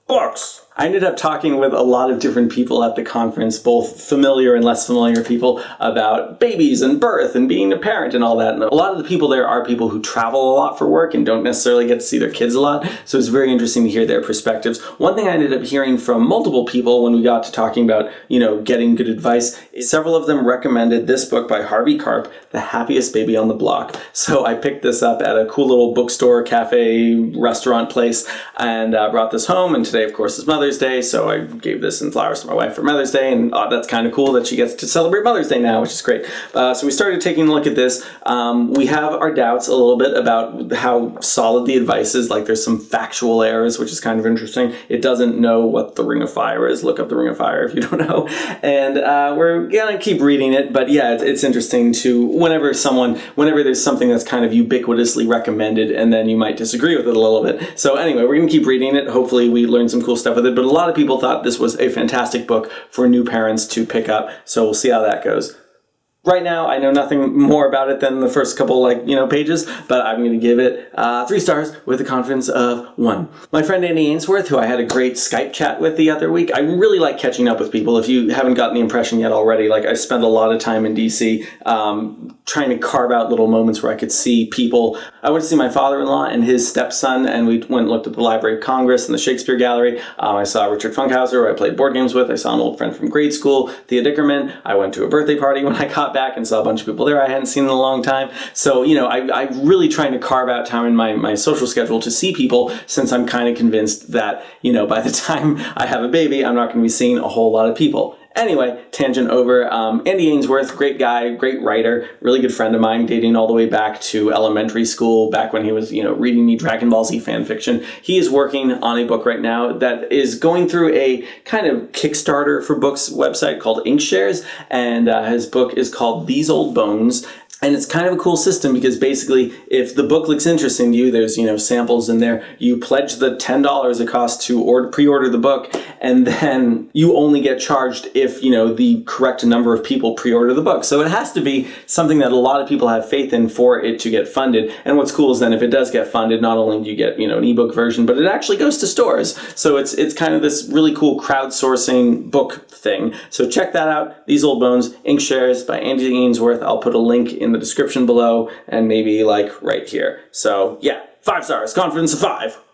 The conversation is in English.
books. I ended up talking with a lot of different people at the conference, both familiar and less familiar people, about babies and birth and being a parent and all that. And a lot of the people there are people who travel a lot for work and don't necessarily get to see their kids a lot. So it's very interesting to hear their perspectives. One thing I ended up hearing from multiple people when we got to talking about, getting good advice, is several of them recommended this book by Harvey Karp, The Happiest Baby on the Block. So I picked this up at a cool little bookstore, cafe, restaurant place, and brought this home. And today, of course, is Mother's Day, so I gave this in flowers to my wife for Mother's Day, and that's kind of cool that she gets to celebrate Mother's Day now, which is great. So we started taking a look at this. We have our doubts a little bit about how solid the advice is. Like, there's some factual errors, which is kind of interesting. It doesn't know what the Ring of Fire is. Look up the Ring of Fire if you don't know. And we're gonna keep reading it, but yeah, it's interesting to, whenever there's something that's kind of ubiquitously recommended, and then you might disagree with it a little bit. So anyway, we're gonna keep reading it. Hopefully we learn some cool stuff with it, but a lot of people thought this was a fantastic book for new parents to pick up, so we'll see how that goes. Right now, I know nothing more about it than the first couple, pages, but I'm going to give it 3 stars with a confidence of 1. My friend Andy Ainsworth, who I had a great Skype chat with the other week, I really like catching up with people. If you haven't gotten the impression yet already, I spend a lot of time in DC trying to carve out little moments where I could see people. I went to see my father-in-law and his stepson, and we went and looked at the Library of Congress and the Shakespeare Gallery. I saw Richard Funkhauser, who I played board games with. I saw an old friend from grade school, Thea Dickerman. I went to a birthday party when I got back and saw a bunch of people there I hadn't seen in a long time. So, I'm really trying to carve out time in my social schedule to see people, since I'm kind of convinced that, by the time I have a baby, I'm not going to be seeing a whole lot of people. Anyway, tangent over. Andy Ainsworth, great guy, great writer, really good friend of mine, dating all the way back to elementary school, back when he was, reading me Dragon Ball Z fan fiction. He is working on a book right now that is going through a kind of Kickstarter for books website called Inkshares, and his book is called These Old Bones. And it's kind of a cool system because basically, if the book looks interesting to you, there's, samples in there. You pledge the $10 it costs to pre-order the book, and then you only get charged if, the correct number of people pre-order the book. So it has to be something that a lot of people have faith in for it to get funded. And what's cool is then if it does get funded, not only do you get, an ebook version, but it actually goes to stores. So it's kind of this really cool crowdsourcing book thing. So check that out. These Old Bones, Inkshares by Andy Ainsworth. I'll put a link in the description below and maybe right here. So yeah, 5 stars, confidence of 5.